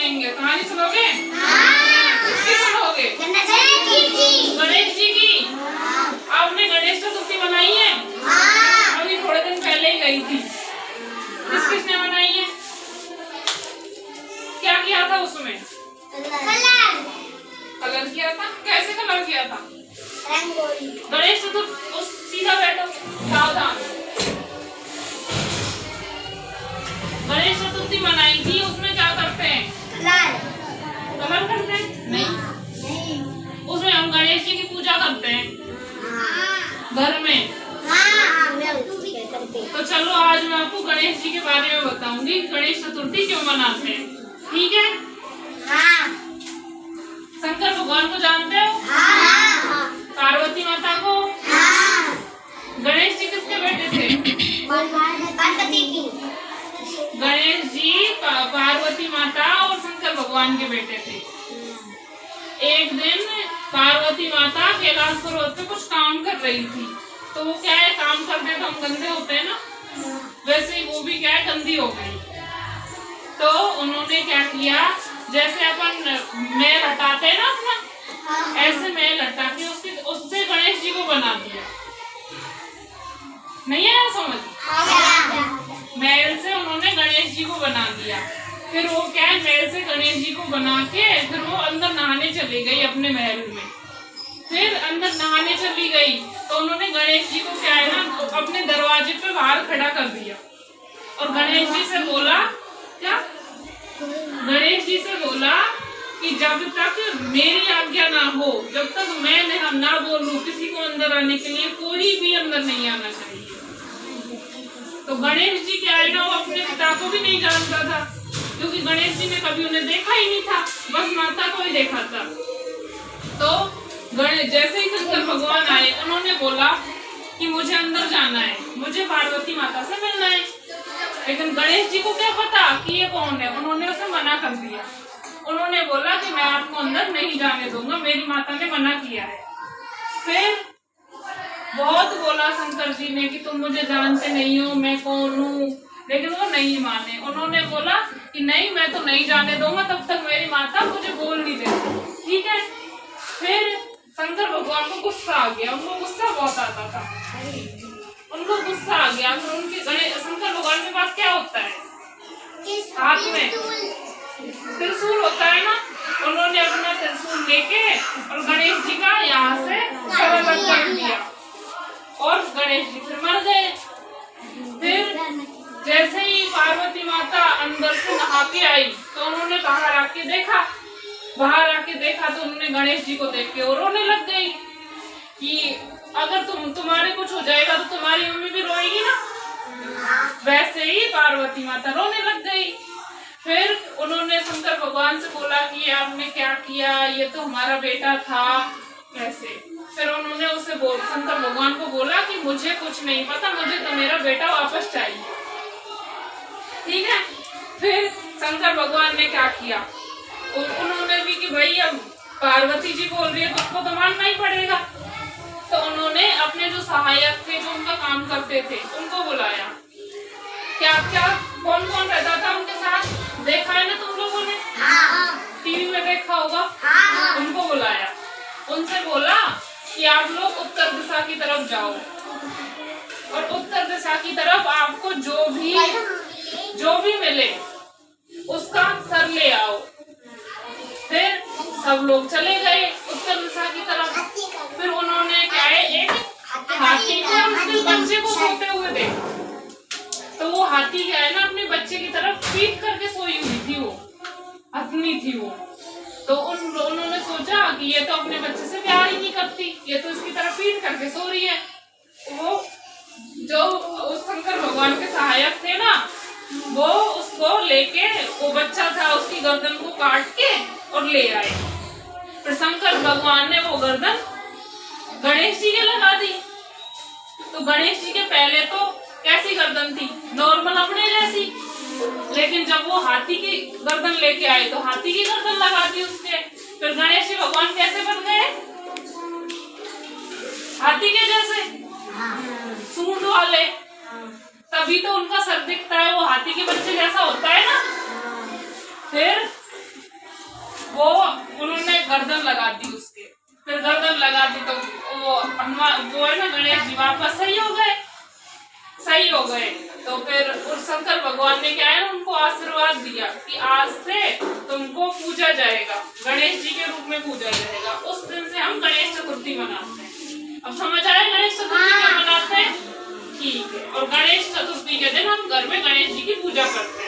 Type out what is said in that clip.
सुनेंगे। कहानी सुनोगे? किसकी सुनोगे? गणेश जी की। आपने गणेश चतुर्थी मनाई है? अभी थोड़े दिन पहले ही गई थी। किसने मनाई है? क्या किया था उसमें? कलर किया था। कैसे कलर किया था? गणेश चतुर्थी। सीधा बैठो, सावधान। गणेश चतुर्थी मनाई थी, उसमें क्या करते हैं? कलर करते हैं? नहीं, उसमें हम गणेश जी की पूजा करते हैं घर में। तो चलो आज मैं आपको गणेश जी के बारे में बताऊंगी, गणेश चतुर्थी क्यों मनाते हैं। ठीक है? शंकर भगवान को जानते हो? पार्वती माता को? गणेश जी किसके बेटे थे? गणेश जी पार्वती माता और शंकर भगवान के बेटे थे। एक दिन पार्वती माता कैलाश पर्वत पे कुछ काम कर रही थी। तो वो क्या है, काम करते तो हम गंदे होते हैं ना, वैसे ही वो भी क्या है, गंदी हो गई। तो उन्होंने क्या किया, जैसे अपन मैल हटाते हैं ना अपना, ऐसे मैल हटा के उससे गणेश जी को बना दिया। नहीं आया समझ? मैल से उन्होंने गणेश जी को बना दिया। फिर वो क्या है, मैल से गणेश जी को बना के फिर वो अंदर नहाने चली गई अपने महल में। फिर अंदर नहाने चली गई तो उन्होंने गणेश जी को क्या है ना, अपने दरवाजे पे बाहर खड़ा कर दिया और गणेश जी से बोला, क्या गणेश जी से बोला कि जब तक मेरी आज्ञा ना हो, जब तक मैं ना बोलूं किसी को अंदर आने के लिए, कोई भी अंदर नहीं आना चाहिए। तो गणेश जी क्या है ना, वो अपने पिता को भी नहीं जानता था, क्योंकि गणेश जी ने कभी उन्हें देखा ही नहीं था, बस माता को ही देखा था। तो जैसे ही शंकर भगवान आए, उन्होंने बोला कि मुझे अंदर जाना है, मुझे पार्वती माता से मिलना है। लेकिन गणेश जी को क्या पता कि ये कौन है, उन्होंने उसे मना कर दिया। उन्होंने बोला कि मैं आपको अंदर नहीं जाने दूंगा, मेरी माता ने मना किया है। फिर बहुत बोला शंकर जी ने कि तुम मुझे जानते नहीं हो, मैं कौन हूँ, लेकिन वो नहीं माने। उन्होंने बोला कि नहीं, मैं तो नहीं जाने दूंगा तब तक मेरी माता मुझे बोल नहीं देती। ठीक है? फिर शंकर भगवान को गुस्सा आ गया, उनको गुस्सा बहुत आता था, उनको गुस्सा आ गया। तो उनके शंकर भगवान के पास क्या होता है, हाथ में त्रिशूल होता है ना, उन्होंने अपना त्रिशूल लेके और गणेश जी का यहाँ से सर अलग कर दिया और गणेश जी फिर मर गए। फिर जैसे ही पार्वती माता अंदर से नहा के आई तो उन्होंने बाहर आके देखा तो उन्होंने गणेश जी को देख के और रोने लग गई कि अगर तुम्हारे कुछ हो जाएगा तो तुम्हारी मम्मी भी रोएगी ना। वैसे ही पार्वती माता रोने लग गई। फिर उन्होंने शंकर भगवान से बोला कि आपने क्या किया, ये तो हमारा बेटा था, कैसे। फिर उन्होंने शंकर भगवान को बोला कि मुझे कुछ नहीं पता, मुझे तो मेरा बेटा वापस चाहिए। ठीक है? फिर शंकर भगवान ने क्या किया, उन्होंने भी कि भाई अब पार्वती जी बोल रही है तो उसको तो मानना ही पड़ेगा। तो उन्होंने अपने जो सहायक थे, जो उनका काम करते थे, उनको बुलाया। क्या कौन कौन रहता था उनके साथ, देखा है ना तुम लोगों ने, टीवी में देखा होगा। उनको बुलाया, उनसे बोला कि आप लोग उत्तर दिशा की तरफ जाओ और उत्तर दिशा की तरफ आपको जो भी मिले उसका सर ले आओ। फिर सब लोग चले गए उत्तर दिशा की तरफ। फिर उन्होंने क्या है, एक हाथी को और उसके बच्चे को सोते हुए देखा। तो वो हाथी क्या है ना, अपने बच्चे की तरफ पीट करके सोई हुई थी, वो हथनी थी वो। तो उन्होंने सोचा कि ये तो अपने बच्चे से प्यार ही नहीं करती, ये तो इसकी तरफ पीट करके सो रही है। वो जो उस शंकर भगवान के सहायक थे ना, वो उसको लेके, वो बच्चा था, उसकी गर्दन को काट के और ले आए। फिर शंकर भगवान ने वो गर्दन गणेश जी के लगा दी। तो गणेश जी के पहले तो कैसी गर्दन थी, नॉर्मल अपने जैसी, लेकिन जब वो हाथी की गर्दन लेके आए तो हाथी की गर्दन लगा दी उसके। फिर गणेश जी भगवान कैसे बन गए, हाथी के जैसे, सूंड वाले। तभी तो उनका सर दिखता है, वो हाथी के बच्चे जैसा होता है ना। फिर गर्दन लगा दी उसके। फिर गर्दन लगा दी तो वो है ना गणेश जी वापस सही हो गए। तो फिर उस शंकर भगवान ने क्या है ना उनको आशीर्वाद दिया कि आज से तुमको पूजा जाएगा, गणेश जी के रूप में पूजा जाएगा। उस दिन से हम गणेश चतुर्थी मनाते हैं। अब समझ आया गणेश चतुर्थी क्यों मनाते हैं? ठीक है। और गणेश चतुर्थी के दिन हम घर में गणेश जी की पूजा करते हैं।